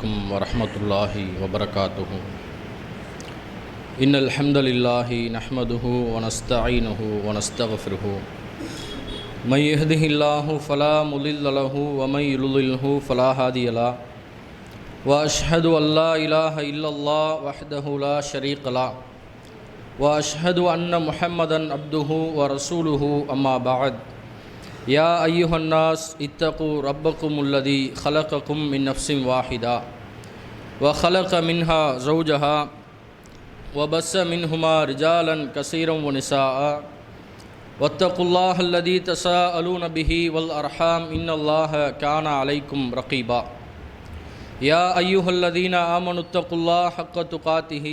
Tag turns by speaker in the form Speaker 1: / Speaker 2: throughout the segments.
Speaker 1: عليكم ورحمة الله وبركاته. إن الحمد لله نحمده ونستعينه ونستغفره. من يهده الله فلا مضل له ومن يضلله فلا هادي له. وأشهد أن لا إله إلا الله وحده لا شريك له. وأشهد أن محمدا عبده ورسوله أما بعد. يا أيها الناس اتقوا ربكم الذي خلقكم من نفس واحدة وخلق منها زوجها وبث منهما رجالا كثيرا ونساء واتقوا الله الذي تساءلون به والأرحام إن الله كان عليكم رقيبا. يا أيها الذين آمنوا اتقوا الله حق تقاته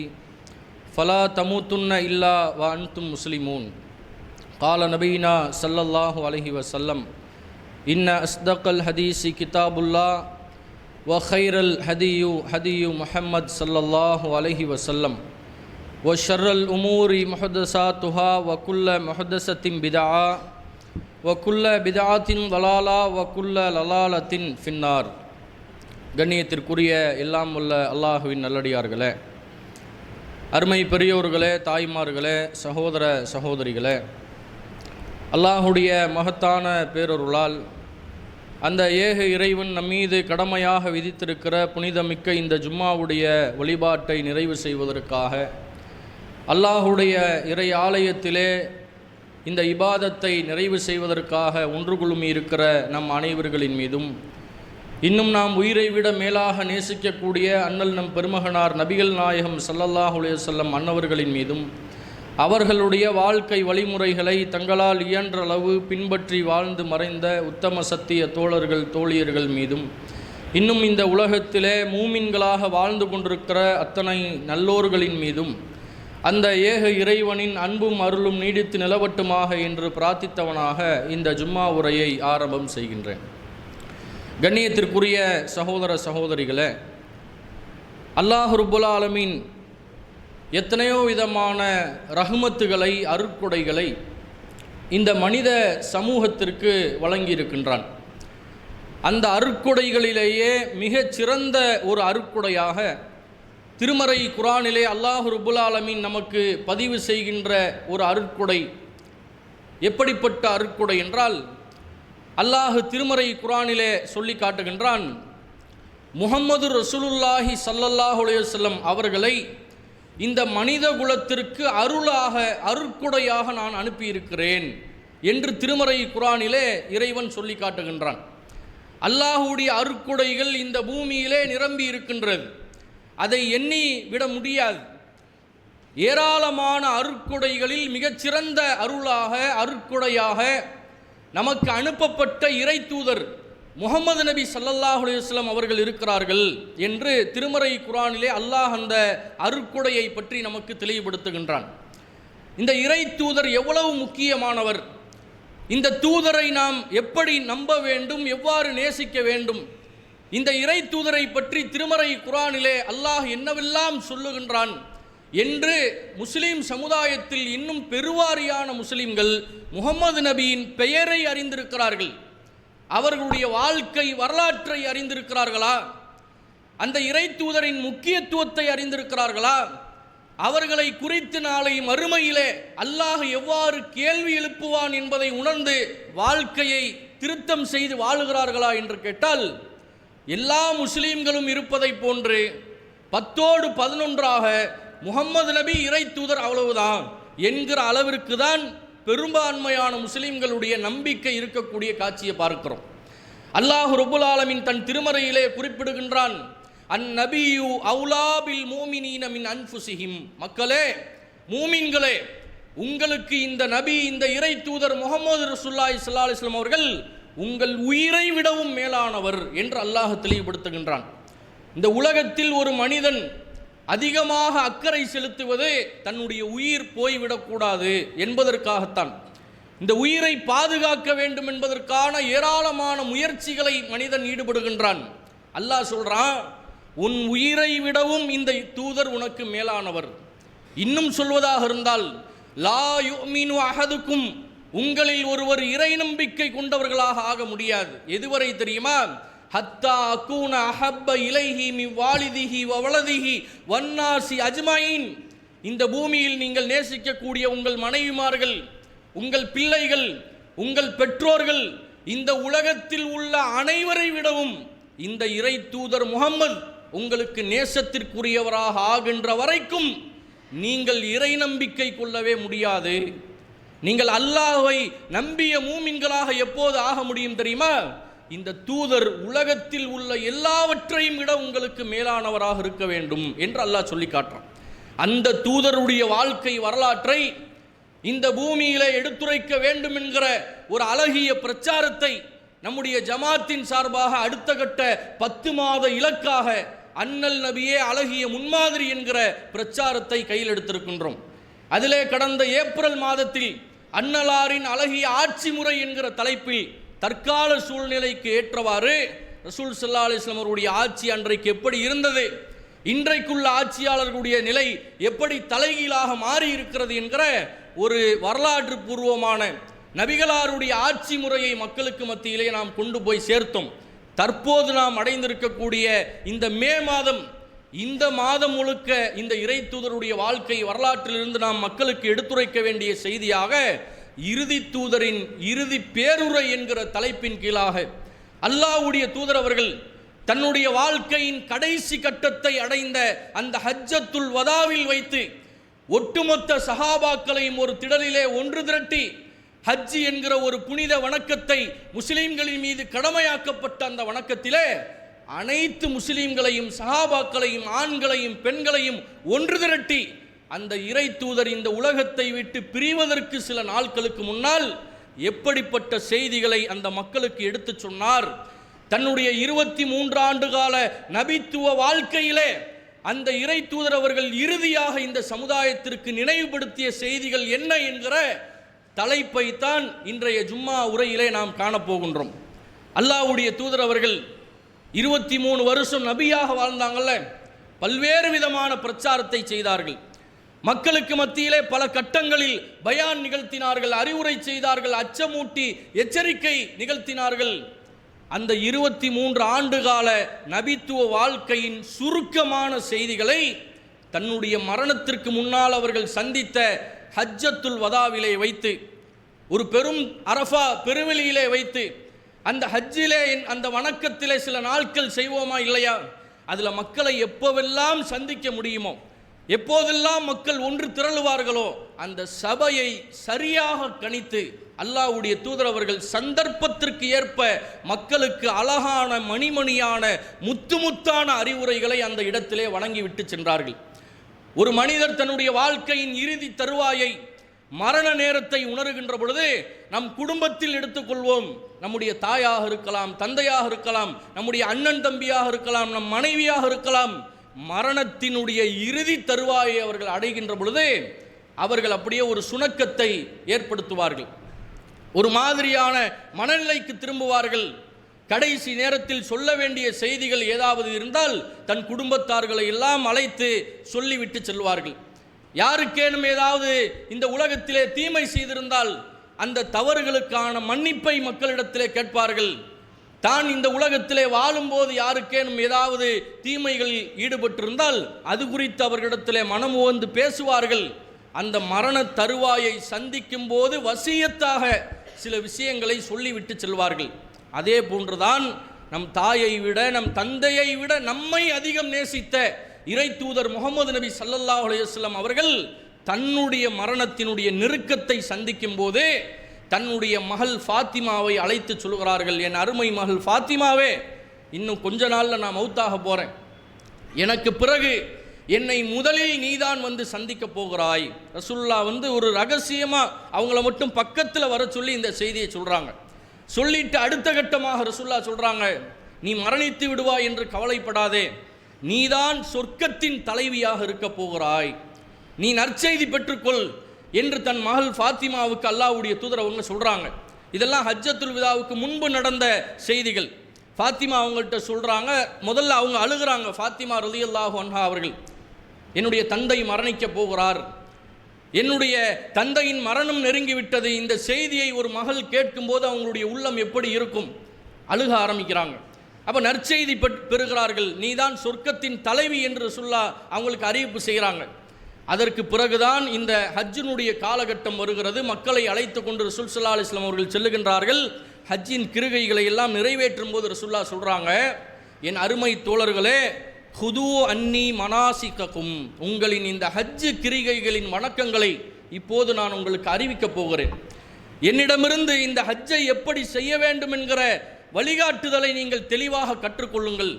Speaker 1: فلا تموتن إلا وأنتم مسلمون. قال نبينا صلى الله عليه وسلم إن أصدق الحديث كتاب الله وخير الهدي هدي محمد صلى الله عليه وسلم وشر الأمور محدثاتها وكل محدثة بدعة وكل بدعة ضلالة وكل ضلالة في النار. கண்ணியத்திற்குரிய எல்லாம் உள்ள அல்லாஹுவின் நல்லடியார்களே, அருமை பெரியோர்களே, தாய்மார்களே, சகோதர சகோதரிகளே, அல்லாஹுடைய மகத்தான பேரருளால் அந்த ஏக இறைவன் நம்மீது கடமையாக விதித்திருக்கிற புனிதமிக்க இந்த ஜும்மாவுடைய வழிபாட்டை நிறைவு செய்வதற்காக அல்லாஹுடைய இறை ஆலயத்திலே இந்த இபாதத்தை நிறைவு செய்வதற்காக ஒன்று குழுமி இருக்கிற நம் அனைவர்களின் மீதும், இன்னும் நாம் உயிரை விட மேலாக நேசிக்கக்கூடிய அண்ணல் நம் பெருமகனார் நபிகள் நாயகம் ஸல்லல்லாஹு அலைஹி வஸல்லம் அன்னவர்களின் மீதும், அவர்களுடைய வாழ்க்கை வழிமுறைகளை தங்களால் இயன்றளவு பின்பற்றி வாழ்ந்து மறைந்த உத்தம சத்திய தோழர்கள் தோழியர்கள் மீதும், இன்னும் இந்த உலகத்திலே மூமின்களாக வாழ்ந்து கொண்டிருக்கிற அத்தனை நல்லோர்களின் மீதும் அந்த ஏக இறைவனின் அன்பும் அருளும் நீடித்து நிலவட்டுமாக என்று பிரார்த்தித்தவனாக இந்த ஜும்மா உரையை ஆரம்பம் செய்கின்றேன். கண்ணியத்திற்குரிய சகோதர சகோதரிகளே, அல்லாஹ் ரப்புல் ஆலமீன் எத்தனையோ விதமான ரஹ்மத்துகளை அருட்கொடைகளை இந்த மனித சமூகத்திற்கு வழங்கியிருக்கின்றான். அந்த அருட்கொடைகளிலேயே மிகச் சிறந்த ஒரு அருட்கொடையாக திருமறை குர்ஆனிலே அல்லாஹ் ரப்புல் ஆலமீன் நமக்கு பதிவு செய்கின்ற ஒரு அருட்கொடை எப்படிப்பட்ட அருட்கொடை என்றால், அல்லாஹ் திருமறை குர்ஆனிலே சொல்லி காட்டுகின்றான், முஹம்மது ரசூலுல்லாஹி ஸல்லல்லாஹு அலைஹி வஸல்லம் அவர்களை இந்த மனித குலத்திற்கு அருளாக அருட்கொடையாக நான் அனுப்பியிருக்கிறேன் என்று திருமறை குர்ஆனிலே இறைவன் சொல்லி காட்டுகின்றான். அல்லாஹுடைய அருட்கொடைகள் இந்த பூமியிலே நிரம்பி இருக்கின்றது. அதை எண்ணி விட முடியாது. ஏராளமான அருட்கொடைகளில் மிகச்சிறந்த அருளாக அருட்கொடையாக நமக்கு அனுப்பப்பட்ட இறை தூதர் முஹம்மது நபி ஸல்லல்லாஹு அலைஹி வஸல்லம் அவர்கள் இருக்கிறார்கள் என்று திருமறை குர்ஆனிலே அல்லாஹ் அந்த அருட்கொடையை பற்றி நமக்கு தெளிவுபடுத்துகின்றான். இந்த இறை தூதர் எவ்வளவு முக்கியமானவர், இந்த தூதரை நாம் எப்படி நம்ப வேண்டும், எவ்வாறு நேசிக்க வேண்டும், இந்த இறை தூதரை பற்றி திருமறை குர்ஆனிலே அல்லாஹ் என்னவெல்லாம் சொல்லுகின்றான் என்று முஸ்லிம் சமுதாயத்தில் இன்னும் பெருவாரியான முஸ்லிம்கள் முஹம்மது நபியின் பெயரை அறிந்திருக்கிறார்கள். அவர்களுடைய வாழ்க்கை வரலாற்றை அறிந்திருக்கிறார்களா? அந்த இறை தூதரின் முக்கியத்துவத்தை அறிந்திருக்கிறார்களா? அவர்களை குறித்து நாளை மறுமையிலே அல்லாஹ் எவ்வாறு கேள்வி எழுப்புவான் என்பதை உணர்ந்து வாழ்க்கையை திருத்தம் செய்து வாழுகிறார்களா என்று கேட்டால், எல்லா முஸ்லீம்களும் இருப்பதை போன்று 10ஓடு 11ஆக முஹம்மது நபி இறை தூதர் அவ்வளவுதான் என்கிற அளவிற்கு தான் பெரும்பான்மையான முஸ்லிம்களுடைய நம்பிக்கை இருக்கக்கூடிய காட்சியை பார்க்கிறோம். அல்லாஹ் ரப்புல் ஆலமீன் தன் திருமறையிலே குறிப்பிடுகின்றான், அந்நபியு அவுலா பில் முஃமினீன மின் அன்ஃபுஸிஹிம். மக்களே, மூமின்களே, உங்களுக்கு இந்த நபி, இந்த இறை தூதர் முஹம்மது ரசூலுல்லாஹி ஸல்லல்லாஹு அலைஹி வஸல்லம் அவர்கள் உங்கள் உயிரை விடவும் மேலானவர் என்று அல்லாஹ் தெளிவுபடுத்துகின்றான். இந்த உலகத்தில் ஒரு மனிதன் அதிகமாக அக்கறை செலுத்துவது தன்னுடைய உயிர் போய்விடக்கூடாது என்பதற்காகத்தான். இந்த உயிரை பாதுகாக்க வேண்டும் என்பதற்கான ஏராளமான முயற்சிகளை மனிதன் ஈடுபடுகின்றான். அல்லாஹ் சொல்றான், உன் உயிரை விடவும் இந்த தூதர் உனக்கு மேலானவர். இன்னும் சொல்வதாக இருந்தால், லா யுமினு அஹதுக்கும், உங்களில் ஒருவர் இறை நம்பிக்கை கொண்டவர்களாக ஆக முடியாது. எதுவரை தெரியுமா? ஹத்தா அகூன அஹப்ப இலைஹி மின் வாலிதிஹி வ வலதிஹி வன்னாசி அஜ்மஈன். இந்த பூமியில் நீங்கள் நேசிக்கக்கூடிய உங்கள் மனைவிமார்கள், உங்கள் பிள்ளைகள், உங்கள் பெற்றோர்கள், இந்த உலகத்தில் உள்ள அனைவரை விடவும் இந்த இறை தூதர் முஹம்மது உங்களுக்கு நேசத்திற்குரியவராக ஆகின்ற வரைக்கும் நீங்கள் இறை நம்பிக்கை கொள்ளவே முடியாது. நீங்கள் அல்லாஹ்வை நம்பிய மூமின்களாக எப்போது ஆக முடியும் தெரியுமா? இந்த தூதர் உலகத்தில் உள்ள எல்லாவற்றையும் விட உங்களுக்கு மேலானவராக இருக்க வேண்டும் என்று அல்லாஹ் சொல்லி காட்டுறான். அந்த தூதருடைய வாழ்க்கை வரலாற்றை இந்த பூமியிலே எடுத்துரைக்க வேண்டும் என்கிற ஒரு அழகிய பிரச்சாரத்தை நம்முடைய ஜமாத்தின் சார்பாக அடுத்த கட்ட 10 மாத இலக்காக அண்ணல் நபியே அழகிய முன்மாதிரி என்கிற பிரச்சாரத்தை கையில் எடுத்திருக்கின்றோம். அதிலே கடந்த ஏப்ரல் மாதத்தில் அன்னலாரின் அழகிய ஆட்சி முறை என்கிற தலைப்பில் தற்கால சூழ்நிலைக்கு ஏற்றவாறு ரசூல் ஸல்லல்லாஹு அலைஹி வஸல்லம் அவருடைய ஆட்சி அன்றைக்கு எப்படி இருந்தது, இன்றைக்குள்ள ஆட்சியாளர்களுடைய நிலை எப்படி தலைகீழாக மாறி இருக்கிறது என்கிற ஒரு வரலாற்று பூர்வமான நபிகளாருடைய ஆட்சி முறையை மக்களுக்கு மத்தியிலே நாம் கொண்டு போய் சேர்த்தோம். தற்போது நாம் அடைந்திருக்கக்கூடிய இந்த மே மாதம், இந்த மாதம் முழுக்க இந்த இறை தூதருடைய வாழ்க்கை வரலாற்றிலிருந்து நாம் மக்களுக்கு எடுத்துரைக்க வேண்டிய செய்தியாக இறுதி தூதரின் இறுதி பேருரை என்கிற தலைப்பின் கீழாக அல்லாஹ்வுடைய தூதர் அவர்கள் தன்னுடைய வாழ்க்கையின் கடைசி கட்டத்தை அடைந்த அந்த ஹஜ்ஜத்துல் வதாவில் வைத்து ஒட்டுமொத்த சஹாபாக்களையும் ஒரு திடலிலே ஒன்று திரட்டி ஹஜ் என்கிற ஒரு புனித வணக்கத்தை முஸ்லிம்களின் மீது கடமையாக்கப்பட்ட அந்த வணக்கத்திலே அனைத்து முஸ்லிம்களையும் சஹாபாக்களையும் ஆண்களையும் பெண்களையும் ஒன்று திரட்டி அந்த இறை தூதர் இந்த உலகத்தை விட்டு பிரிவதற்கு சில நாட்களுக்கு முன்னால் எப்படிப்பட்ட செய்திகளை அந்த மக்களுக்கு எடுத்துச் சொன்னார். தன்னுடைய 23 ஆண்டு கால நபித்துவ வாழ்க்கையிலே அந்த இறை தூதர் அவர்கள் இறுதியாக இந்த சமுதாயத்திற்கு நினைவுபடுத்திய செய்திகள் என்ன என்கிற தலைப்பை தான் இன்றைய ஜும்மா உரையிலே நாம் காணப்போகின்றோம். அல்லாஹ்வுடைய தூதர் அவர்கள் 23 வருஷம் நபியாக வாழ்ந்தாங்கல்ல, பல்வேறு விதமான பிரச்சாரத்தை செய்தார்கள். மக்களுக்கு மத்தியிலே பல கட்டங்களில் பயான் நிகழ்த்தினார்கள், அறிவுரை செய்தார்கள், அச்சமூட்டி எச்சரிக்கை நிகழ்த்தினார்கள். அந்த 23 ஆண்டுகால நபித்துவ வாழ்க்கையின் சுருக்கமான செய்திகளை தன்னுடைய மரணத்திற்கு முன்னால் அவர்கள் சந்தித்த ஹஜ்ஜத்துல் வதாவிலே வைத்து, ஒரு பெரும் அரஃபா பெருவெளியிலே வைத்து, அந்த ஹஜ்ஜிலே அந்த வணக்கத்திலே சில நாட்கள் செய்வோமா இல்லையா, அதில் மக்களை எப்போவெல்லாம் சந்திக்க முடியுமோ, எப்போதெல்லாம் மக்கள் ஒன்று திரளுவார்களோ அந்த சபையை சரியாக கணித்து அல்லாஹ்வுடைய தூதர் அவர்கள் சந்தர்ப்பத்திற்கு ஏற்ப மக்களுக்கு அழகான மணிமணியான முத்தான அறிவுரைகளை அந்த இடத்திலே வழங்கிவிட்டு சென்றார்கள். ஒரு மனிதர் தன்னுடைய வாழ்க்கையின் இறுதி தருவாயை மரண நேரத்தை உணர்கின்ற பொழுது நம் குடும்பத்தில் எடுத்துக்கொள்வோம், நம்முடைய தாயாக இருக்கலாம், தந்தையாக இருக்கலாம், நம்முடைய அண்ணன் தம்பியாக இருக்கலாம், நம் மனைவியாக இருக்கலாம், மரணத்தினுடைய இறுதி தருவாயை அவர்கள் அடைகின்ற பொழுது அவர்கள் அப்படியே ஒரு சுணக்கத்தை ஏற்படுத்துவார்கள், ஒரு மாதிரியான மனநிலைக்கு திரும்புவார்கள். கடைசி நேரத்தில் சொல்ல வேண்டிய செய்திகள் ஏதாவது இருந்தால் தன் குடும்பத்தார்களை எல்லாம் அழைத்து சொல்லிவிட்டு செல்வார்கள். யாருக்கேனும் ஏதாவது இந்த உலகத்திலே தீமை செய்திருந்தால் அந்த தவறுகளுக்கான மன்னிப்பை மக்களிடத்திலே கேட்பார்கள். தான் இந்த உலகத்திலே வாழும்போது யாருக்கேனும் ஏதாவது தீமைகளில் ஈடுபட்டிருந்தால் அது குறித்து அவர்களிடத்திலே மனமுவந்து பேசுவார்கள். அந்த மரண தருவாயை சந்திக்கும் போது வசியத்தாக சில விஷயங்களை சொல்லிவிட்டு செல்வார்கள். அதே போன்றுதான் நம் தாயை விட நம் தந்தையை விட நம்மை அதிகம் நேசித்த இறை தூதர் முகமது நபி ஸல்லல்லாஹு அலைஹி வஸல்லம் அவர்கள் தன்னுடைய மரணத்தினுடைய நெருக்கத்தை சந்திக்கும் போது தன்னுடைய மகள் ஃபாத்திமாவை அழைத்து சொல்கிறார்கள், என் அருமை மகள் ஃபாத்திமாவே, இன்னும் கொஞ்ச நாளில் நான் மௌத்தாக போகிறேன், எனக்கு பிறகு என்னை முதலில் நீதான் வந்து சந்திக்க போகிறாய். ரசூலுல்லாஹ் ஒரு ரகசியமாக அவங்கள மட்டும் பக்கத்தில் வர சொல்லி இந்த செய்தியை சொல்கிறாங்க. சொல்லிட்டு அடுத்த கட்டமாக ரசூலுல்லாஹ் சொல்கிறாங்க, நீ மரணித்து விடுவாய் என்று கவலைப்படாதே, நீதான் சொர்க்கத்தின் தலைவியாக இருக்க போகிறாய், நீ நற்செய்தி பெற்றுக்கொள் என்று தன் மகள் ஃபாத்திமாவுக்கு அல்லாஹ்வுடைய தூதர் அவங்க சொல்கிறாங்க. இதெல்லாம் ஹஜ்ஜத்துல் விதாவுக்கு முன்பு நடந்த செய்திகள். ஃபாத்திமா அவங்கள்ட்ட சொல்கிறாங்க, முதல்ல அவங்க அழுகிறாங்க. ஃபாத்திமா ரலியல்லாஹு அன்ஹா அவர்கள், என்னுடைய தந்தை மரணிக்க போகிறார், என்னுடைய தந்தையின் மரணம் நெருங்கிவிட்டது, இந்த செய்தியை ஒரு மகள் கேட்கும்போது அவங்களுடைய உள்ளம் எப்படி இருக்கும், அழுக ஆரம்பிக்கிறாங்க. அப்போ நற்செய்தி பெறுகிறார்கள், நீதான் சொர்க்கத்தின் தலைவி என்று ரசூலுல்லாஹ் அவங்களுக்கு அறிவிப்பு செய்கிறாங்க. அதற்கு பிறகுதான் இந்த ஹஜ்ஜினுடைய காலகட்டம் வருகிறது. மக்களை அழைத்து கொண்டு ரசூல் ஸல்லல்லாஹு அலைஹி வஸல்லம் அவர்கள் செல்லுகின்றார்கள். ஹஜ்ஜின் கிருகைகளை எல்லாம் நிறைவேற்றும் போது ரசூலுல்லாஹ் சொல்கிறாங்க, என் அருமை தோழர்களே, ஹுது அன்னி மனாசிகக்கும், உங்களின் இந்த ஹஜ்ஜு கிரிகைகளின் வணக்கங்களை இப்போது நான் உங்களுக்கு அறிவிக்கப் போகிறேன். என்னிடமிருந்து இந்த ஹஜ்ஜை எப்படி செய்ய வேண்டும் என்கிற வழிகாட்டுதலை நீங்கள் தெளிவாக கற்றுக்கொள்ளுங்கள்.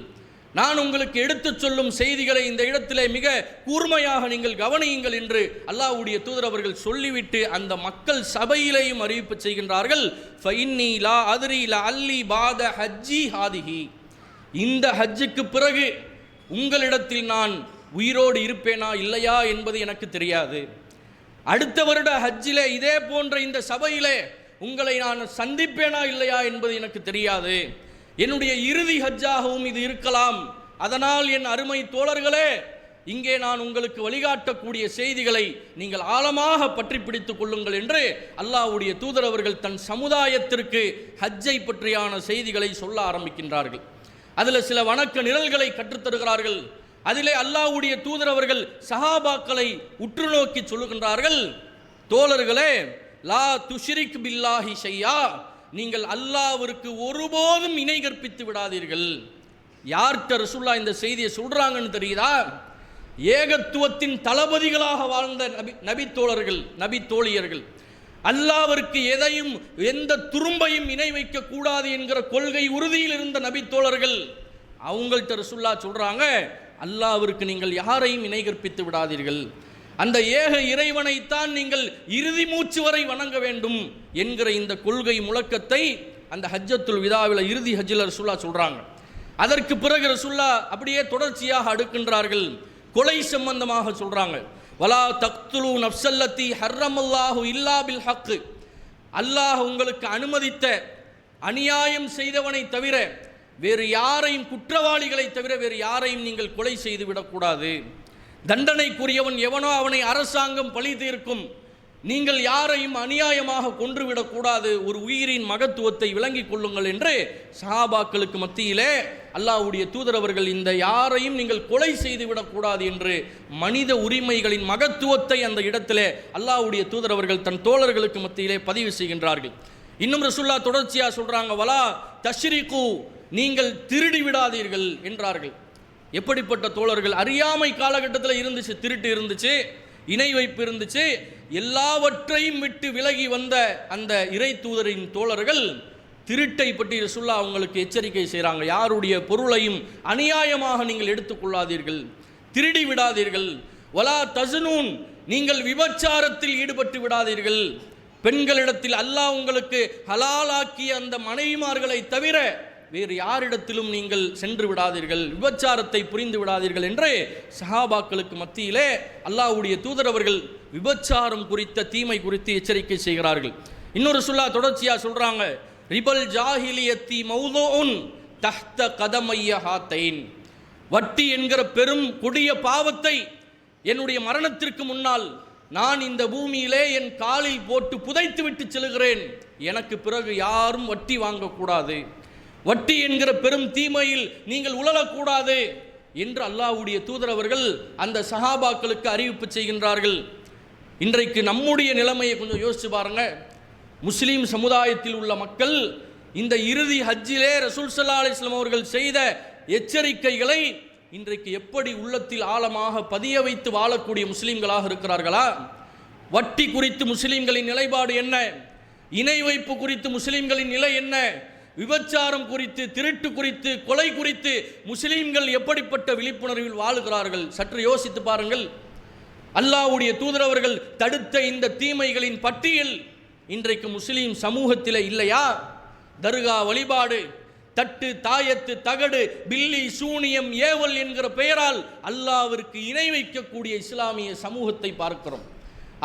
Speaker 1: நான் உங்களுக்கு எடுத்துச் சொல்லும் செய்திகளை இந்த இடத்திலே மிக கூர்மையாக நீங்கள் கவனியுங்கள் என்று அல்லாஹ்வுடைய தூதர் அவர்கள் சொல்லிவிட்டு அந்த மக்கள் சபையிலேயும் அறிவிப்பு செய்கின்றார்கள். ஃபஇன்னி லா அத்ரி லஅல்லி பாத ஹஜ்ஜி ஹாதிஹி, இந்த ஹஜ்ஜுக்கு பிறகு உங்களிடத்தில் நான் உயிரோடு இருப்பேனா இல்லையா என்பது எனக்கு தெரியாது. அடுத்த வருட ஹஜ்ஜிலே இதே போன்ற இந்த சபையிலே உங்களை நான் சந்திப்பேனா இல்லையா என்பது எனக்கு தெரியாது. என்னுடைய இறுதி ஹஜ்ஜாகவும் இது இருக்கலாம். அதனால் என் அருமை தோழர்களே, இங்கே நான் உங்களுக்கு வழிகாட்டக்கூடிய செய்திகளை நீங்கள் ஆழமாக பற்றி பிடித்துக் கொள்ளுங்கள் என்று அல்லாஹ்வுடைய தூதர் அவர்கள் தன் சமுதாயத்திற்கு ஹஜ்ஜை பற்றியான செய்திகளை சொல்ல ஆரம்பிக்கின்றார்கள். அதில் சில வணக்க நிரல்களை கற்றுத்தருகிறார்கள். அதிலே அல்லாஹ்வுடைய தூதர் அவர்கள் சஹாபாக்களை உற்று நோக்கி சொல்லுகின்றார்கள், தோழர்களே, லா துஷ்ரிக் பில்லாஹி ஷையா, நீங்கள் அல்லாஹ்விற்கு ஒருபோதும் இணை கற்பித்து விடாதீர்கள். யார்கிட்ட ரசூலுல்லாஹ் இந்த செய்தியை சொல்றாங்கன்னு தெரியுதா? ஏகத்துவத்தின் தளபதிகளாக வாழ்ந்த நபி தோழர்கள், நபி தோழியர்கள், அல்லாஹ்விற்கு எதையும் எந்த துரும்பையும் இணை வைக்க கூடாது என்கிற கொள்கை உறுதியில் இருந்த நபி தோழர்கள், அவங்கள்ட்ட ரசூலுல்லாஹ் சொல்றாங்க, அல்லாஹ்விற்கு நீங்கள் யாரையும் இணை கற்பித்து விடாதீர்கள், அந்த ஏக இறைவனைத்தான் நீங்கள் இறுதி மூச்சு வரை வணங்க வேண்டும் என்கிற இந்த கொள்கை முழக்கத்தை அந்த ஹஜ்ஜத்துல் விதாவில் இறுதி ஹஜ்ஜில் ரசூலுல்லாஹ் சொல்றாங்க. அதற்கு பிறகு ரசூலுல்லாஹ் அப்படியே தொடர்ச்சியாக அடுக்கின்றார்கள். கொலை சம்பந்தமாக சொல்றாங்க, வலா தக்துலு நஃப்ஸல்லதி ஹர்ரமல்லாஹு இல்லா பில் ஹக், அல்லாஹ் உங்களுக்கு அனுமதித்த அநியாயம் செய்தவனை தவிர வேறு யாரையும், குற்றவாளிகளை தவிர வேறு யாரையும் நீங்கள் கொலை செய்து விடக்கூடாது. தண்டனைக்குரியவன் எவனோ அவனை அரசாங்கம் பழி தீர்க்கும். நீங்கள் யாரையும் அநியாயமாக கொன்றுவிடக்கூடாது. ஒரு உயிரின் மகத்துவத்தை விளங்கிக் கொள்ளுங்கள் என்று சஹாபாக்களுக்கு மத்தியிலே அல்லாஹ்வுடைய தூதர் அவர்கள் இந்த யாரையும் நீங்கள் கொலை செய்து விடக்கூடாது என்று மனித உரிமைகளின் மகத்துவத்தை அந்த இடத்திலே அல்லாஹ்வுடைய தூதர் அவர்கள் தன் தோழர்களுக்கு மத்தியிலே பதிவு செய்கின்றார்கள். இன்னும் ரசூலுல்லாஹ் தொடர்ச்சியாக சொல்றாங்க, வலா தஷ்ரிகு, நீங்கள் திருடி விடாதீர்கள் என்றார்கள். எப்படிப்பட்ட தோழர்கள்? அறியாமை காலகட்டத்தில் இருந்துச்சு, திருட்டு இருந்துச்சு, இணை வைப்பு இருந்துச்சு. எல்லாவற்றையும் விட்டு விலகி வந்த அந்த இறை தூதரின் தோழர்கள் திருட்டை பற்றி ரசூலுல்லாஹ் அவங்களுக்கு எச்சரிக்கை செய்கிறாங்க. யாருடைய பொருளையும் அநியாயமாக நீங்கள் எடுத்துக்கொள்ளாதீர்கள், திருடி விடாதீர்கள். வலா தஸ்னூன், நீங்கள் விபச்சாரத்தில் ஈடுபட்டு விடாதீர்கள். பெண்களிடத்தில் அல்லாஹ் உங்களுக்கு ஹலாலாக்கிய அந்த மனைவிமார்களை தவிர வேறு யாரிடத்திலும் நீங்கள் சென்று விடாதீர்கள், விபச்சாரத்தை புரிந்து விடாதீர்கள் என்று சஹாபாக்களுக்கு மத்தியிலே அல்லாஹ்வுடைய தூதர் அவர்கள் விபச்சாரம் குறித்த தீமை குறித்து எச்சரிக்கை செய்கிறார்கள். இன்னொரு ரசூலுல்லாஹ் தொடர்ச்சியாக சொல்றாங்க, ரிபல் ஜாஹிலியத்தி மௌதுஉன் தஹ்த கதமைய ஹாத்தைன், வட்டி என்கிற பெரும் கொடிய பாவத்தை என்னுடைய மரணத்திற்கு முன்னால் நான் இந்த பூமியிலே என் காலில் போட்டு புதைத்து விட்டு செல்கிறேன். எனக்கு பிறகு யாரும் வட்டி வாங்கக்கூடாது, வட்டி என்கிற பெரும் தீமையில் நீங்கள் உழலக்கூடாது என்று அல்லாஹ்வுடைய தூதர் அவர்கள் அந்த சஹாபாக்களுக்கு அறிவிப்பு செய்கின்றார்கள். இன்றைக்கு நம்முடைய நிலைமையை கொஞ்சம் யோசிச்சு பாருங்க. முஸ்லீம் சமுதாயத்தில் உள்ள மக்கள் இந்த இறுதி ஹஜ்ஜிலே ரசூல் ஸல்லல்லாஹு அலைஹி வஸல்லம் அவர்கள் செய்த எச்சரிக்கைகளை இன்றைக்கு எப்படி உள்ளத்தில் ஆழமாக பதிய வைத்து வாழக்கூடிய முஸ்லீம்களாக இருக்கிறார்களா? வட்டி குறித்து முஸ்லீம்களின் நிலைப்பாடு என்ன? இணை வைப்பு குறித்து முஸ்லீம்களின் நிலை என்ன? விபச்சாரம் குறித்து, திருட்டு குறித்து, கொலை குறித்து முஸ்லீம்கள் எப்படிப்பட்ட விழிப்புணர்வில் வாழுகிறார்கள்? சற்று யோசித்து பாருங்கள். அல்லாஹ்வுடைய தூதர் அவர்கள் தடுத்த இந்த தீமைகளின் பட்டியல் இன்றைக்கு முஸ்லீம் சமூகத்தில் இல்லையா? தர்கா வழிபாடு, தட்டு, தாயத்து, தகடு, பில்லி, சூனியம், ஏவல் என்கிற பெயரால் அல்லாஹ்விற்கு இணை வைக்கக்கூடிய இஸ்லாமிய சமூகத்தை பார்க்கிறோம்.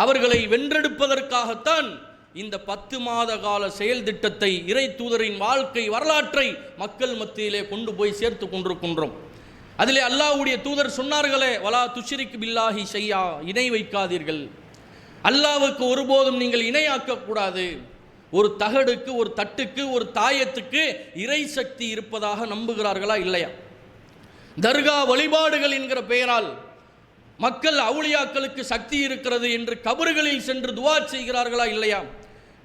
Speaker 1: அவர்களை வென்றெடுப்பதற்காகத்தான் இந்த 10 மாத கால செயல் திட்டத்தை, இறை தூதரின் வாழ்க்கை வரலாற்றை மக்கள் மத்தியிலே கொண்டு போய் சேர்த்து கொண்டிருக்கின்றோம். அதிலே அல்லாஹ்வுடைய தூதர் சொன்னார்களே, வலா துஷ்ரிக் பில்லாஹி ஷையா, இணை வைக்காதீர்கள், அல்லாஹ்வுக்கு ஒருபோதும் நீங்கள் இணையாக்கக்கூடாது. ஒரு தகடுக்கு, ஒரு தட்டுக்கு, ஒரு தாயத்துக்கு இறை சக்தி இருப்பதாக நம்புகிறார்களா இல்லையா? தர்கா வழிபாடுகள் என்கிற பெயரால் மக்கள் அவுலியாக்களுக்கு சக்தி இருக்கிறது என்று கபறுகளில் சென்று துஆ செய்கிறார்களா இல்லையா?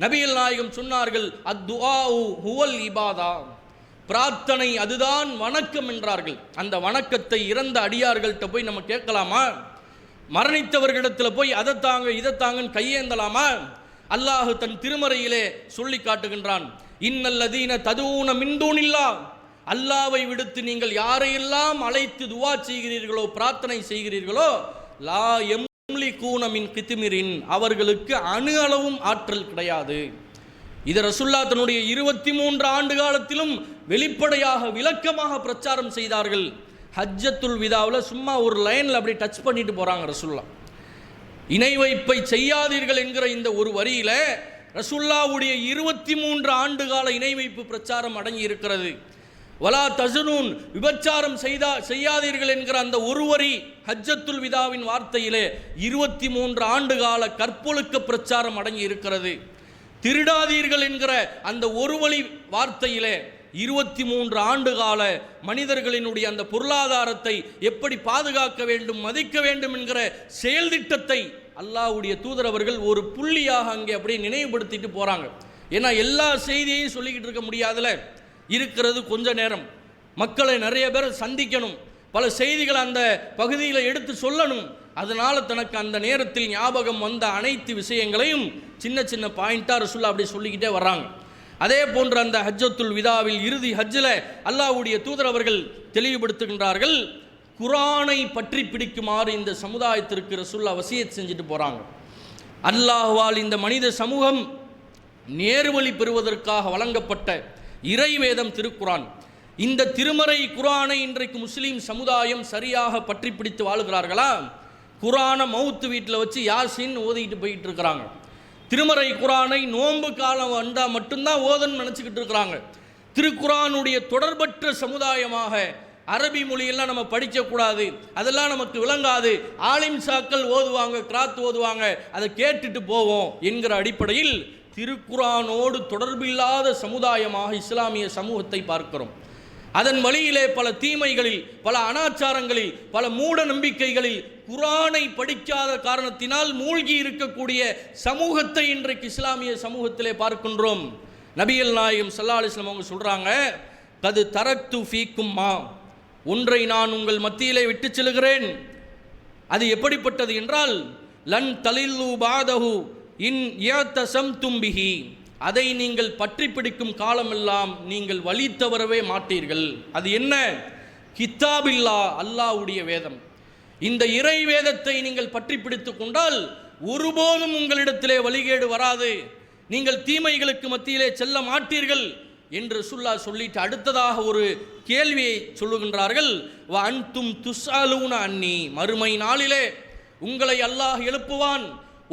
Speaker 1: நபிகள் நாயகம் சொன்னார்கள், அத்துஆஉ ஹுவல் இபாதா, பிரார்த்தனை அதுதான் வணக்கம் என்றார்கள். அந்த வணக்கத்தை இறந்த அடியார்கள்ட்ட போய் நம்ம கேட்கலாமா? மரணித்தவர்களிடத்தில் போய் அதை தாங்க இதை தாங்கன்னு கையேந்தலாமா? அல்லாஹ் தன் திருமறையிலே சொல்லி காட்டுகின்றான், இன்னல்லதீன ததூன மின் தூனில்லாஹ், அல்லாவை விடுத்து நீங்கள் யாரையெல்லாம் அழைத்து துஆ செய்கிறீர்களோ, பிரார்த்தனை செய்கிறீர்களோ, லா யம்லிகூன மின் கித்மிரின், அவர்களுக்கு அணு அளவும் ஆற்றல் கிடையாது. இது ரசூலுல்லாஹ் தன்னுடைய 23 ஆண்டு காலத்திலும் வெளிப்படையாக விளக்கமாக பிரச்சாரம் செய்தார்கள். ஹஜ்ஜத்துல் விதாவில் சும்மா ஒரு லைனில் அப்படி டச் பண்ணிட்டு போகிறாங்க ரசூலுல்லாஹ். இணை வைப்பை செய்யாதீர்கள் என்கிற இந்த ஒரு வரியில் ரசூலுல்லாஹ்வுடைய 23 ஆண்டு கால இணை வைப்பு பிரச்சாரம் அடங்கி இருக்கிறது. வலா தஸனூன், விபச்சாரம் செய்யாதீர்கள் என்கிற அந்த ஒரு வரி ஹஜ்ஜத்துல் விதாவின் வார்த்தையிலே 23 ஆண்டு கால கற்பொழுக்க பிரச்சாரம் அடங்கி இருக்கிறது. திருடாதீர்கள் என்கிற அந்த ஒரு வழி வார்த்தையிலே 23 ஆண்டு கால மனிதர்களினுடைய அந்த பொருளாதாரத்தை எப்படி பாதுகாக்க வேண்டும், மதிக்க வேண்டும் என்கிற செயல் திட்டத்தை அல்லாஹ்வுடைய தூதர் அவர்கள் ஒரு புள்ளியாக அங்கே அப்படியே நினைவுபடுத்திட்டு போகிறாங்க. ஏன்னா எல்லா செய்தியையும் சொல்லிக்கிட்டு இருக்க முடியாதுல, இருக்கிறது கொஞ்ச நேரம், மக்களை நிறைய பேர் சந்திக்கணும், பல செய்திகளை அந்த பகுதியில் எடுத்து சொல்லணும். அதனால் தனக்கு அந்த நேரத்தில் ஞாபகம் வந்த அனைத்து விஷயங்களையும் சின்ன சின்ன பாயிண்டாக ரசூலுல்லாஹ் அப்படி சொல்லிக்கிட்டே வர்றாங்க. அதே போன்ற அந்த ஹஜ்ஜத்துல் விதாவில் இறுதி ஹஜ்ஜில் அல்லாஹ்வுடைய தூதர் அவர்கள் தெளிவுபடுத்துகின்றார்கள், குர்ஆனை பற்றி பிடிக்குமாறு இந்த சமுதாயத்திற்கு ரசூலுல்லாஹ் வசியத் செஞ்சுட்டு போகிறாங்க. அல்லாஹ்வால் இந்த மனித சமூகம் நேர்வழி பெறுவதற்காக வழங்கப்பட்ட இறைவேதம் திருக்குர்ஆன். இந்த திருமறை குர்ஆனை இன்றைக்கு முஸ்லீம் சமுதாயம் சரியாக பற்றி பிடித்து வாழுகிறார்களா? குர்ஆனை மவுத்து வீட்டில் வச்சு யாசின் ஓதிக்கிட்டு போயிட்டு இருக்கிறாங்க. திருமறை குர்ஆனை நோன்பு காலம் வந்தால் மட்டும்தான் ஓதன்னு நினச்சிக்கிட்டு இருக்கிறாங்க. திருக்குர்ஆனுடைய தொடர்பற்ற சமுதாயமாக அரபி மொழியெல்லாம் நம்ம படிக்கக்கூடாது, அதெல்லாம் நமக்கு விளங்காது, ஆலிம் சாக்கள் ஓதுவாங்க, கிராத் ஓதுவாங்க, அதை கேட்டுட்டு போவோம் என்கிற அடிப்படையில் திருக்குர்ஆனோடு தொடர்பில்லாத சமுதாயமாக இஸ்லாமிய சமூகத்தை பார்க்கிறோம். அதன் வழியிலே பல தீமைகளில், பல அனாச்சாரங்களில், பல மூட நம்பிக்கைகளில் குர்ஆனை படிக்காத காரணத்தினால் மூழ்கி இருக்கக்கூடிய சமூகத்தை இன்றைக்கு இஸ்லாமிய சமூகத்திலே பார்க்கின்றோம். நபிகள் நாயகம் ஸல்லல்லாஹு அலைஹி வஸல்லம் அவங்க சொல்றாங்க, கது தரக்து ஃபீக்கும் மா, ஒன்றை நான் உங்கள் மத்தியிலே விட்டு செல்கிறேன். அது எப்படிப்பட்டது என்றால், லன் தலில்லு பாதஹு இன் யதஸம்தும் பிஹி, அதை நீங்கள் பற்றி பிடிக்கும் காலமெல்லாம் நீங்கள் வழி தவறவே மாட்டீர்கள். அது என்ன? கித்தாபில்லா, அல்லாஹ்வுடைய வேதம். இந்த இறை வேதத்தை நீங்கள் பற்றி பிடித்து கொண்டால் ஒருபோதும் உங்களிடத்திலே வழிகேடு வராது, நீங்கள் தீமைகளுக்கு மத்தியிலே செல்ல மாட்டீர்கள் என்று ரசூலுல்லாஹ் சொல்லிட்டு அடுத்ததாக ஒரு கேள்வியை சொல்லுகின்றார்கள். வ அன்தும் துஸ்அலூன அன்னி, மறுமை நாளிலே உங்களை அல்லாஹ் எழுப்புவான்,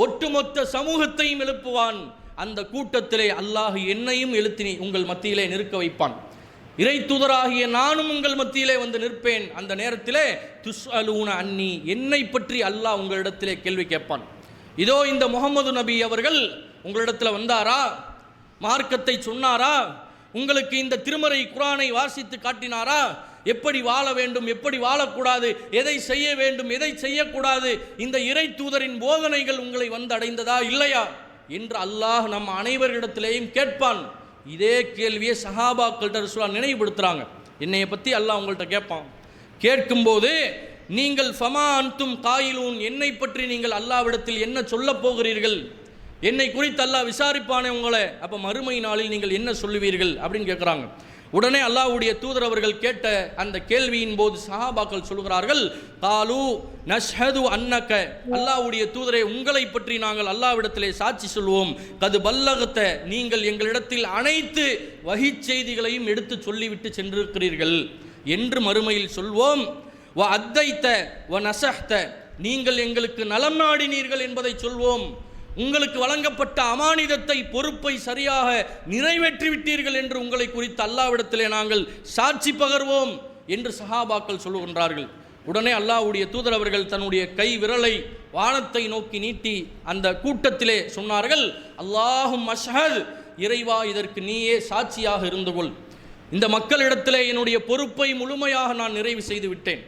Speaker 1: ஒட்டுமொத்த சமூகத்தையும் எழுப்புவான். அந்த கூட்டத்திலே அல்லாஹ் என்னையும் எழுத்தி உங்கள் மத்தியிலே நிற்க வைப்பான். இறை தூதராகிய நானும் உங்கள் மத்தியிலே வந்து நிற்பேன். அந்த நேரத்திலே துஸ்அலூன அன்னி, என்னை பற்றி அல்லாஹ் உங்களிடத்திலே கேள்வி கேட்பான். இதோ இந்த முகமது நபி அவர்கள் உங்களிடத்தில் வந்தாரா? மார்க்கத்தை சொன்னாரா? உங்களுக்கு இந்த திருமறை குர்ஆனை வாசித்து காட்டினாரா? எப்படி வாழ வேண்டும், எப்படி வாழக்கூடாது, எதை செய்ய வேண்டும், எதை செய்யக்கூடாது, இந்த இறை தூதரின் போதனைகள் உங்களை வந்து அடைந்ததா இல்லையா என்று அல்லாஹ் நம் அனைவரிடத்திலேயும் கேட்பான். இதே கேள்வியை சஹாபாக்கள்கிட்ட ரசூலுல்லாஹ் நினைவுபடுத்துகிறாங்க. என்னையை பற்றி அல்லாஹ் உங்கள்கிட்ட கேட்பான். கேட்கும்போது நீங்கள் ஃபமா அன்தும் காயிலூன், என்னை பற்றி நீங்கள் அல்லாஹ்விடத்தில் என்ன சொல்ல போகிறீர்கள், என்னை குறித்து அல்லாஹ் விசாரிப்பானே உங்களை, அப்போ மறுமை நாளில் நீங்கள் என்ன சொல்லுவீர்கள் அப்படின்னு கேட்குறாங்க. உடனே அல்லாஹ்வுடைய தூதர் அவர்கள் கேட்ட அந்த கேள்வியின் போது சஹாபாக்கள் சொல்கிறார்கள், காலு நஷ்ஹது அன்னக, அல்லாஹ்வுடைய தூதரே உங்களை பற்றி நாங்கள் அல்லாஹ்விடத்திலே சாட்சி சொல்வோம், கது பல்லகத்த, நீங்கள் எங்களிடத்தில் அனைத்து வஹி செய்திகளையும் எடுத்து சொல்லிவிட்டு சென்றிருக்கிறீர்கள் என்று மறுமையில் சொல்வோம். வ அத்தைத்த வ நஸஹ்த, நீங்கள் எங்களுக்கு நலம் நாடினீர்கள் என்பதை சொல்வோம். உங்களுக்கு வழங்கப்பட்ட அமானிதத்தை, பொறுப்பை சரியாக நிறைவேற்றிவிட்டீர்கள் என்று உங்களை குறித்து அல்லாஹ்விடத்திலே நாங்கள் சாட்சி பகர்வோம் என்று சஹாபாக்கள் சொல்லுகின்றார்கள். உடனே அல்லாஹ்வுடைய தூதர் அவர்கள் தன்னுடைய கை விரலை வானத்தை நோக்கி நீட்டி அந்த கூட்டத்திலே சொன்னார்கள், அல்லாஹும் அஷ்ஹத், இறைவா இதற்கு நீயே சாட்சியாக இருந்து கொள். இந்த மக்களிடத்திலே என்னுடைய பொறுப்பை முழுமையாக நான் நிறைவு செய்து விட்டேன்.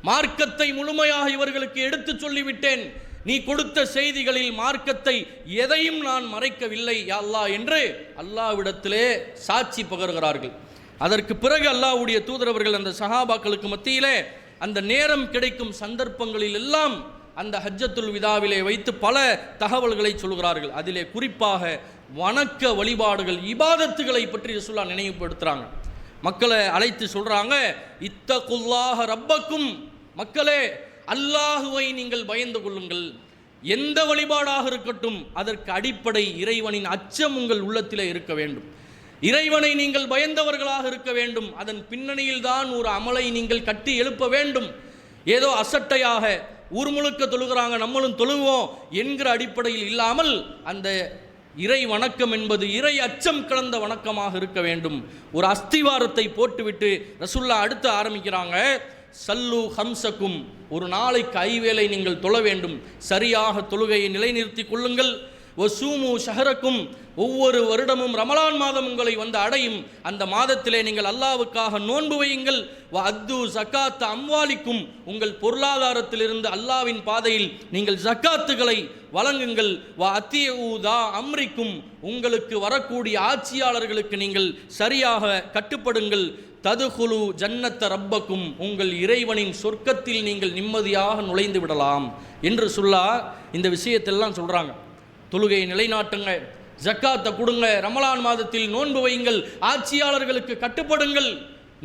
Speaker 1: மார்க்கத்தை முழுமையாக இவர்களுக்கு எடுத்து சொல்லிவிட்டேன். நீ கொடுத்த செய்திகளில் மார்க்கத்தை எதையும் நான் மறைக்கவில்லை யா அல்லாஹ் என்று அல்லாஹ்விடத்திலே சாட்சி பகர்கிறார்கள். அதற்கு பிறகு அல்லாஹ்வுடைய தூதரவர்கள் அந்த சஹாபாக்களுக்கு மத்தியிலே அந்த நேரம் கிடைக்கும் சந்தர்ப்பங்களில் எல்லாம் அந்த ஹஜ்ஜத்துல் விதாவிலே வைத்து பல தகவல்களை சொல்கிறார்கள். அதிலே குறிப்பாக வணக்க வழிபாடுகள், இபாதத்துகளை பற்றி ரசூலுல்லாஹ் நினைவுபடுத்துகிறாங்க. மக்களை அழைத்து சொல்கிறாங்க, இத்தகுல்லாஹ ரப்பக்கும், மக்களே அல்லாஹுவை நீங்கள் பயந்து கொள்ளுங்கள். எந்த வழிபாடாக இருக்கட்டும் அதற்கு அடிப்படை இறைவனின் அச்சம் உங்கள் உள்ளத்திலே இருக்க வேண்டும். இறைவனை நீங்கள் பயந்தவர்களாக இருக்க வேண்டும். அதன் பின்னணியில் தான் ஒரு அமலை நீங்கள் கட்டி எழுப்ப வேண்டும். ஏதோ அசட்டையாக ஊர் முழுக்க தொழுகிறாங்க நம்மளும் தொழுவோம் என்கிற அடிப்படையில் இல்லாமல் அந்த இறை வணக்கம் என்பது இறை அச்சம் கலந்த வணக்கமாக இருக்க வேண்டும். ஒரு அஸ்திவாரத்தை போட்டுவிட்டு ரசூலுல்லாஹ் அடுத்து ஆரம்பிக்கிறாங்க, சல்லு ஹம்சக்கும், ஒரு நாளைக்கு 5 வேளை நீங்கள் தொழ வேண்டும். சரியாக தொழுகையை நிலைநிறுத்தி கொள்ளுங்கள். வசூமு ஷஹரக்கும், ஒவ்வொரு வருடமும் ரமலான் மாதம் உங்களை வந்து அடையும். அந்த மாதத்திலே நீங்கள் அல்லாஹ்வுக்காக நோன்பு வையுங்கள். வ அத்து ஜக்காத் அம்வாலிக்கும், உங்கள் பொருளாதாரத்திலிருந்து அல்லாஹ்வின் பாதையில் நீங்கள் ஜக்காத்துகளை வழங்குங்கள். வ அத்தியூதா அம்ரிக்கும், உங்களுக்கு வரக்கூடிய ஆட்சியாளர்களுக்கு நீங்கள் சரியாக கட்டுப்படுங்கள். ததுகுலு ஜன்னத்த ரப்பக்கும், உங்கள் இறைவனின் சொர்க்கத்தில் நீங்கள் நிம்மதியாக நுழைந்து விடலாம் என்று இந்த விஷயத்தெல்லாம் சொல்கிறாங்க. தொழுகையை நிலைநாட்டுங்க, ஜக்காத்தை கொடுங்க, ரமலான் மாதத்தில் நோன்பு வையுங்கள், ஆட்சியாளர்களுக்கு கட்டுப்படுங்கள்,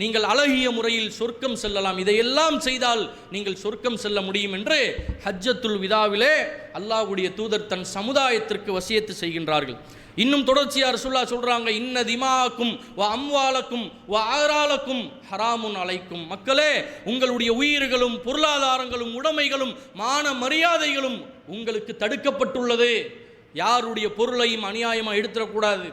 Speaker 1: நீங்கள் அழகிய முறையில் சொர்க்கம் செல்லலாம். இதையெல்லாம் செய்தால் நீங்கள் சொர்க்கம் செல்ல முடியும் என்று ஹஜ்ஜத்துல் விதாவிலே அல்லாஹ்வுடைய தூதர் தன் சமுதாயத்திற்கு வசியத்து செய்கின்றார்கள். இன்னும் தொடர்ச்சியாக ரசூலுல்லாஹ் சொல்றாங்க, இன்ன திமாக்கும் வ அம்வாலக்கும் வ ஆராலக்கும் ஹராமுன் அலைக்கும், மக்களே உங்களுடைய உயிர்களும் பொருளாதாரங்களும் உடைமைகளும் மான மரியாதைகளும் உங்களுக்கு தடுக்கப்பட்டுள்ளது. யாருடைய பொருளையும் அநியாயமாக எடுத்துடக்கூடாது,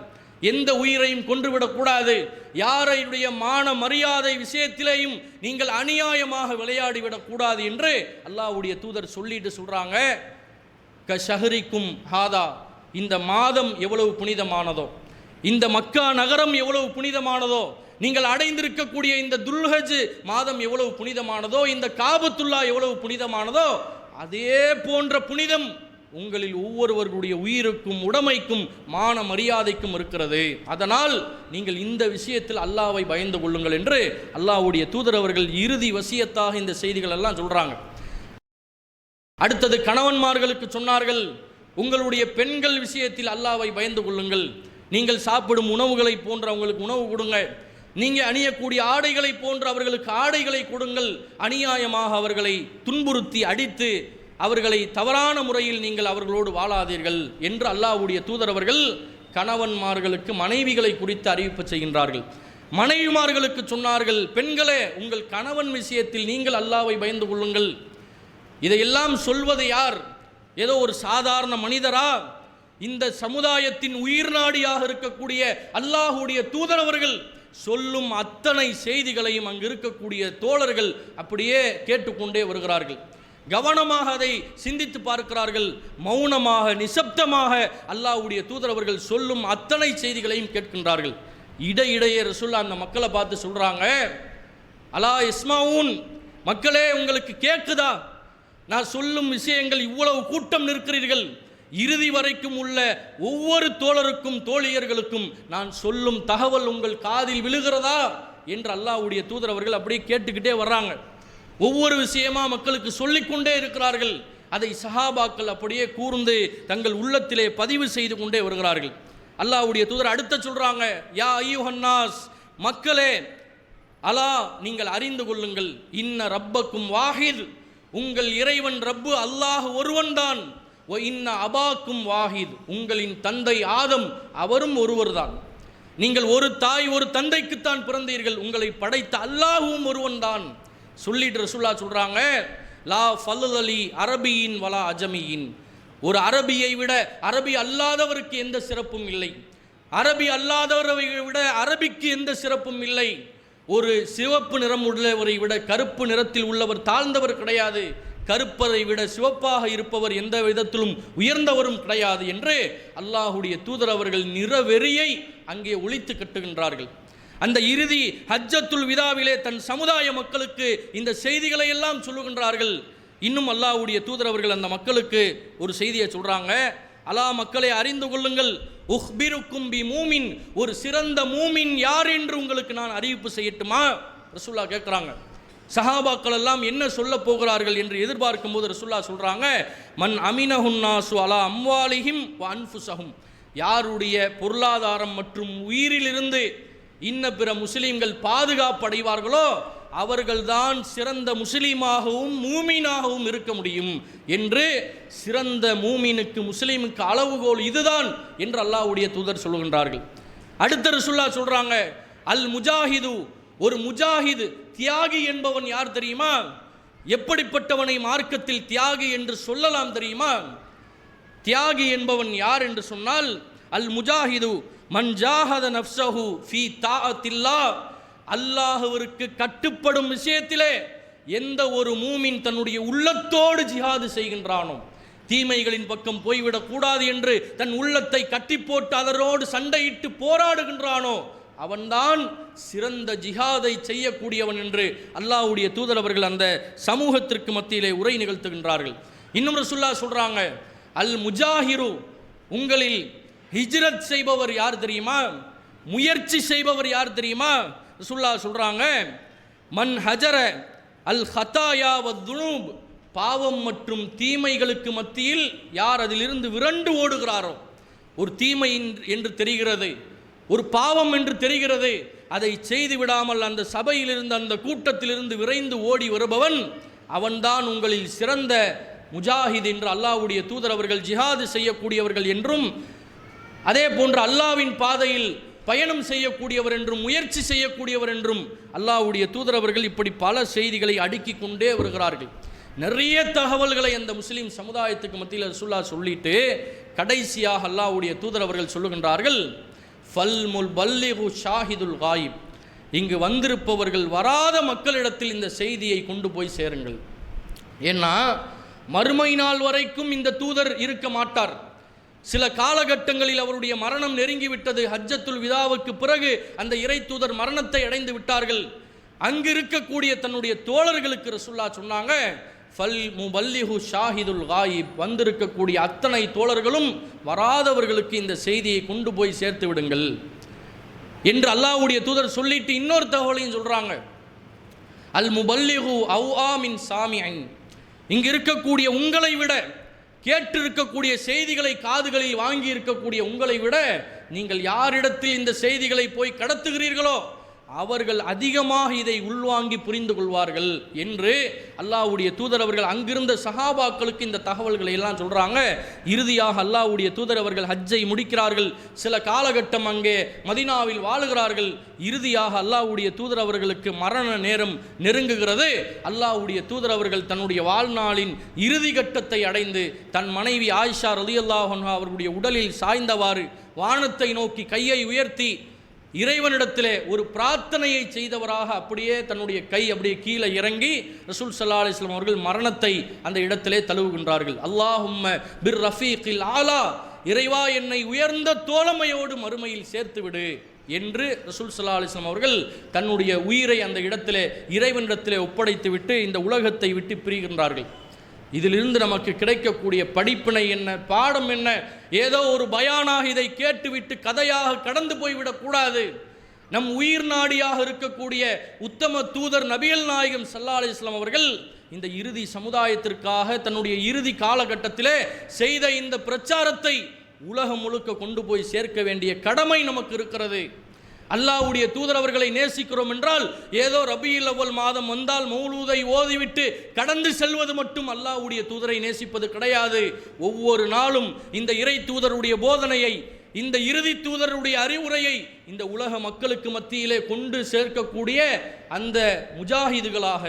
Speaker 1: எந்த உயிரையும் கொன்றுவிடக்கூடாது, யாரையுடைய மான மரியாதை விஷயத்திலேயும் நீங்கள் அநியாயமாக விளையாடிவிடக்கூடாது என்று அல்லாஹ்வுடைய தூதர் சொல்லிட்டு சொல்றாங்க. க ஷஹரிக்கும் ஹாதா, இந்த மாதம் எவ்வளவு புனிதமானதோ, இந்த மக்கா நகரம் எவ்வளவு புனிதமானதோ, நீங்கள் அடைந்திருக்கக்கூடிய இந்த துல்ஹஜ் மாதம் எவ்வளவு புனிதமானதோ, இந்த காபத்துல்லா எவ்வளவு புனிதமானதோ, அதே போன்ற புனிதம் உங்களில் ஒவ்வொருவர்களுடைய உயிருக்கும் உடைமைக்கும் மான மரியாதைக்கும் இருக்கிறது. அதனால் நீங்கள் இந்த விஷயத்தில் அல்லாஹ்வை பயந்து கொள்ளுங்கள் என்று அல்லாஹ்வுடைய தூதர் அவர்கள் இறுதி வசியத்தாக இந்த செய்திகள் எல்லாம் சொல்றாங்க. அடுத்தது கணவன்மார்களுக்கு சொன்னார்கள், உங்களுடைய பெண்கள் விஷயத்தில் அல்லாஹ்வை பயந்து கொள்ளுங்கள். நீங்கள் சாப்பிடும் உணவுகளை போன்ற அவங்களுக்கு உணவு கொடுங்க. நீங்கள் அணியக்கூடிய ஆடைகளை போன்ற அவர்களுக்கு ஆடைகளை கொடுங்கள். அநியாயமாக அவர்களை துன்புறுத்தி அடித்து அவர்களை தவறான முறையில் நீங்கள் அவர்களோடு வாழாதீர்கள் என்று அல்லாஹ்வுடைய தூதர் அவர்கள் கணவன்மார்களுக்கு மனைவிகளை குறித்து அறிவிப்பு செய்கின்றார்கள். மனைவிமார்களுக்கு சொன்னார்கள், பெண்களே உங்கள் கணவன் விஷயத்தில் நீங்கள் அல்லாஹ்வை பயந்து கொள்ளுங்கள். இதையெல்லாம் சொல்வது யார்? ஏதோ ஒரு சாதாரண மனிதரா? இந்த சமுதாயத்தின் உயிர் நாடியாக இருக்கக்கூடிய அல்லாஹ்வுடைய தூதர் அவர்கள் சொல்லும் அத்தனை செய்திகளையும் அங்கு இருக்கக்கூடிய தோழர்கள் அப்படியே கேட்டுக்கொண்டே வருகிறார்கள். கவனமாக அதை சிந்தித்து பார்க்கிறார்கள். மௌனமாக நிசப்தமாக அல்லாஹ்வுடைய தூதர் அவர்கள் சொல்லும் அத்தனை செய்திகளையும் கேட்கின்றார்கள். இடையிடையே ரசூலுல்லாஹ் அந்த மக்களை பார்த்து சொல்றாங்க, அலா இஸ்மாவுன், மக்களே உங்களுக்கு கேட்குதா? நான் சொல்லும் விஷயங்கள், இவ்வளவு கூட்டம் நிற்கிறீர்கள், இறுதி வரைக்கும் உள்ள ஒவ்வொரு தோழருக்கும் தோழியர்களுக்கும் நான் சொல்லும் தகவல் உங்கள் காதில் விழுகிறதா என்று அல்லாஹ்வுடைய தூதர் அவர்கள் அப்படியே கேட்டுக்கிட்டே வர்றாங்க. ஒவ்வொரு விஷயமா மக்களுக்கு சொல்லிக்கொண்டே இருக்கிறார்கள். அதை சஹாபாக்கள் அப்படியே கூர்ந்து தங்கள் உள்ளத்திலே பதிவு செய்து கொண்டே வருகிறார்கள். அல்லாஹ்வுடைய தூதர் அடுத்த சொல்றாங்க, யா அய்யுஹன்னாஸ், மக்களே அலா நீங்கள் அறிந்து கொள்ளுங்கள், இன்ன ரப்பக்கும் வாஹித், உங்கள் இறைவன் ரப்பு அல்லாஹ் ஒருவன்தான். ஒ இன்ன அபாக்கும் வாஹித், உங்களின் தந்தை ஆதம் அவரும் ஒருவர்தான். நீங்கள் ஒரு தாய் ஒரு தந்தைக்குத்தான் பிறந்தீர்கள், உங்களை படைத்த அல்லாஹும் ஒருவன்தான் சொல்லிட்டு ரசூலுல்லாஹ் சொல்றாங்க, லா ஃபல்லலி அரபியின் வலா அஜமியின், ஒரு அரபியை விட அரபி அல்லாதவருக்கு எந்த சிறப்பும் இல்லை, அரபி அல்லாதவரை விட அரபிக்கு எந்த சிறப்பும் இல்லை, ஒரு சிவப்பு நிறம் உள்ளவரை விட கருப்பு நிறத்தில் உள்ளவர் தாழ்ந்தவர் கிடையாது, கருப்பதை விட சிவப்பாக இருப்பவர் எந்த விதத்திலும் உயர்ந்தவரும் கிடையாது என்று அல்லாஹுடைய தூதர் அவர்கள் நிறவெறியை அங்கே ஒழித்து கட்டுகின்றார்கள். அந்த இறுதி ஹஜ்ஜத்துல் விதாவிலே தன் சமுதாய மக்களுக்கு இந்த செய்திகளை எல்லாம் சொல்லுகின்றார்கள். இன்னும் அல்லாஹ்வுடைய தூதர் அவர்கள் அந்த மக்களுக்கு ஒரு செய்தியை சொல்றாங்க. அலா மக்களை அறிந்து கொள்ளுங்கள், உஹ்பிருக்கும் பி மூமின், ஒரு சிறந்த மூமின் யார் என்று உங்களுக்கு நான் அறிவிப்பு செய்யட்டுமா? ரசூலுல்லாஹ் கேட்குறாங்க. சஹாபாக்கள் எல்லாம் என்ன சொல்ல போகிறார்கள் என்று எதிர்பார்க்கும் போது ரசூலுல்லாஹ் சொல்றாங்க, மன் அமினஹுன்னாசு அலா அம்வாலிஹிம் வ அன்ஃபுஸஹும், யாருடைய பொருளாதாரம் மற்றும் உயிரிலிருந்து இன்ன பிற முஸ்லீம்கள் பாதுகாப்பு அடைவார்களோ அவர்கள்தான் சிறந்த முஸ்லீமாகவும் மூமீனாகவும் இருக்க முடியும் என்று, சிறந்த மூமீனுக்கு முஸ்லீமுக்கு அளவுகோல் இதுதான் என்று அல்லாஹ்வுடைய தூதர் சொல்லுகின்றார்கள். அடுத்த ரசூலுல்லாஹ் சொல்றாங்க, அல் முஜாஹிது, ஒரு முஜாஹிது தியாகி என்பவன் யார் தெரியுமா? எப்படிப்பட்டவனை மார்க்கத்தில் தியாகி என்று சொல்லலாம் தெரியுமா? தியாகி என்பவன் யார் என்று சொன்னால், அல் முஜாஹிது மன் ஜாஹத நஃப்ஸஹு ஃபீ தாஅத்தில்லாஹ், அல்லாஹ்விற்கு கட்டுப்படும் விஷயத்திலே எந்த ஒரு மூமின் தன்னுடைய உள்ளத்தோடு ஜிஹாது செய்கின்றானோ, தீமைகளின் பக்கம் போய்விடக் கூடாது என்று தன் உள்ளத்தை கட்டி போட்டு அதனோடு சண்டையிட்டு போராடுகின்றானோ அவன்தான் சிறந்த ஜிஹாதை செய்யக்கூடியவன் என்று அல்லாஹ்வுடைய தூதர் அவர்கள் அந்த சமூகத்திற்கு மத்தியிலே உரை நிகழ்த்துகின்றார்கள். இன்னும் ரசூலுல்லாஹ் சொல்றாங்க, அல் முஜாஹிரு, உங்களில் ஹிஜ்ரத் செய்பவர் யார் தெரியுமா? முயற்சி செய்பவர் யார் தெரியுமா? ரசூலுல்லாஹ் சொல்றாங்க, மன் ஹஜர அல் ஹதாயா வத்துனூப், பாவம் மற்றும் தீமைகளுக்கு மத்தியில் யார் அதிலிருந்து விரண்டு ஓடுகிறாரோ, ஒரு தீமை என்று தெரிகிறது, ஒரு பாவம் என்று தெரிகிறது, அதை செய்து விடாமல் அந்த சபையிலிருந்து அந்த கூட்டத்திலிருந்து விரைந்து ஓடி வருபவன் அவன்தான் உங்களில் சிறந்த முஜாஹித் என்று அல்லாஹ்வுடைய தூதர் அவர்கள் ஜிஹாது செய்யக்கூடியவர்கள் என்றும், அதே போன்று அல்லாஹ்வின் பாதையில் பயணம் செய்யக்கூடியவர் என்றும் முயற்சி செய்யக்கூடியவர் என்றும் அல்லாஹ்வுடைய தூதர் அவர்கள் இப்படி பல செய்திகளை அடுக்கி கொண்டே வருகிறார்கள். நிறைய தகவல்களை அந்த முஸ்லீம் சமுதாயத்துக்கு மத்தியில் ரசூலுல்லாஹ் சொல்லிட்டு கடைசியாக அல்லாஹ்வுடைய தூதர் அவர்கள் சொல்லுகின்றார்கள், ஃபல் முல்பல்லிகு ஷாஹிதுல் காயிப், இங்கு வந்திருப்பவர்கள் வராத மக்களிடத்தில் இந்த செய்தியை கொண்டு போய் சேருங்கள். ஏன்னா மறுமை நாள் வரைக்கும் இந்த தூதர் இருக்க மாட்டார். சில காலகட்டங்களில் அவருடைய மரணம் நெருங்கிவிட்டது. ஹஜ்ஜத்துல் விதாவுக்கு பிறகு அந்த இறை தூதர் மரணத்தை அடைந்து விட்டார்கள். அங்கு இருக்கக்கூடிய தன்னுடைய தோழர்களுக்கு ரசூலுல்லாஹ் சொன்னாங்க, ஃபல் முபல்லிஹு ஷாஹிதுல் காயிப், வந்திருக்கக்கூடிய அத்தனை தோழர்களும் வராதவர்களுக்கு இந்த செய்தியை கொண்டு போய் சேர்த்து விடுங்கள் என்று அல்லாஹ்வுடைய தூதர் சொல்லிட்டு இன்னொரு தகவலையும் சொல்றாங்க, அல் முபல்லிஹு அவ்ஆ மின் சாமிஇன், இங்கு இருக்கக்கூடிய உங்களை விட, கேட்டிருக்கக்கூடிய செய்திகளை காதுகளில் வாங்கி இருக்கக்கூடிய உங்களை விட நீங்கள் யாரிடத்தில் இந்த செய்திகளை போய் கடத்துகிறீர்களோ அவர்கள் அதிகமாக இதை உள்வாங்கி புரிந்து கொள்வார்கள் என்று அல்லாஹ்வுடைய தூதர் அவர்கள் அங்கிருந்த சஹாபாக்களுக்கு இந்த தகவல்களை எல்லாம் சொல்றாங்க. இறுதியாக அல்லாஹ்வுடைய தூதர் அவர்கள் ஹஜ்ஜை முடிக்கிறார்கள். சில காலகட்டம் அங்கே மதீனாவில் வாழுகிறார்கள். இறுதியாக அல்லாஹ்வுடைய தூதர் அவர்களுக்கு மரண நேரம் நெருங்குகிறது. அல்லாஹ்வுடைய தூதர் அவர்கள் தன்னுடைய வாழ்நாளின் இறுதி கட்டத்தை அடைந்து தன் மனைவி ஆயிஷா ரலியல்லாஹு அன்ஹா அவர்களுடைய உடலில் சாய்ந்தவாறு வானத்தை நோக்கி கையை உயர்த்தி இறைவனிடத்திலே ஒரு பிரார்த்தனையை செய்தவராக அப்படியே தன்னுடைய கை அப்படியே கீழே இறங்கி ரசூல் ஸல்லல்லாஹு அலைஹி வஸல்லம் அவர்கள் மரணத்தை அந்த இடத்திலே தழுவுகின்றார்கள். அல்லாஹும்ம பிர் ரஃபீகில் ஆலா, இறைவா என்னை உயர்ந்த தோழமையோடு மறுமையில் சேர்த்து விடு என்று ரசூல் ஸல்லல்லாஹு அலைஹி வஸல்லம் அவர்கள் தன்னுடைய உயிரை அந்த இடத்திலே இறைவனிடத்திலே ஒப்படைத்து விட்டு இந்த உலகத்தை விட்டு பிரிகின்றார்கள். இதிலிருந்து நமக்கு கிடைக்கக்கூடிய படிப்பினை என்ன, பாடம் என்ன? ஏதோ ஒரு பயானாக இதை கேட்டுவிட்டு கதையாக கடந்து போய்விடக்கூடாது. நம் உயிர் நாடியாக இருக்கக்கூடிய உத்தம தூதர் நபிகள் நாயகம் ஸல்லல்லாஹு அலைஹி வஸல்லம் அவர்கள் இந்த இறுதி சமுதாயத்திற்காக தன்னுடைய இறுதி காலகட்டத்திலே செய்த இந்த பிரச்சாரத்தை உலகம் முழுக்க கொண்டு போய் சேர்க்க வேண்டிய கடமை நமக்கு இருக்கிறது. அல்லாஹ்வுடைய தூதர் அவர்களை நேசிக்கிறோம் என்றால் ஏதோ ரபியுல் அவ்வல் மாதம் வந்தால் மௌலூதை ஓதிவிட்டு கடந்து செல்வது மட்டும் அல்லாஹ்வுடைய தூதரை நேசிப்பது கிடையாது. ஒவ்வொரு நாளும் இந்த இறை தூதருடைய போதனையை, இந்த இறுதி தூதருடைய அறிவுரையை இந்த உலக மக்களுக்கு மத்தியிலே கொண்டு சேர்க்கக்கூடிய அந்த முஜாஹிதுகளாக,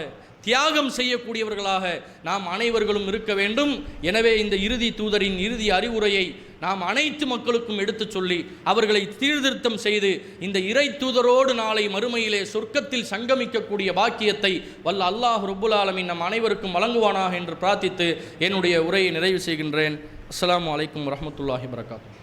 Speaker 1: தியாகம் செய்யக்கூடியவர்களாக நாம் அனைவர்களும் இருக்க வேண்டும். எனவே இந்த இறுதி தூதரின் இறுதி அறிவுரையை நாம் அனைத்து மக்களுக்கும் எடுத்து சொல்லி அவர்களை சீர்திருத்தம் செய்து இந்த இறை தூதரோடு நாளை மறுமையிலே சொர்க்கத்தில் சங்கமிக்கக்கூடிய பாக்கியத்தை வல்ல அல்லாஹ் ரப்புல் ஆலமீன் நம் அனைவருக்கும் வழங்குவானாக என்று பிரார்த்தித்து என்னுடைய உரையை நிறைவு செய்கின்றேன். அஸ்ஸலாமு அலைக்கும் வரஹ்மத்துல்லாஹி வபரகாத்துஹு.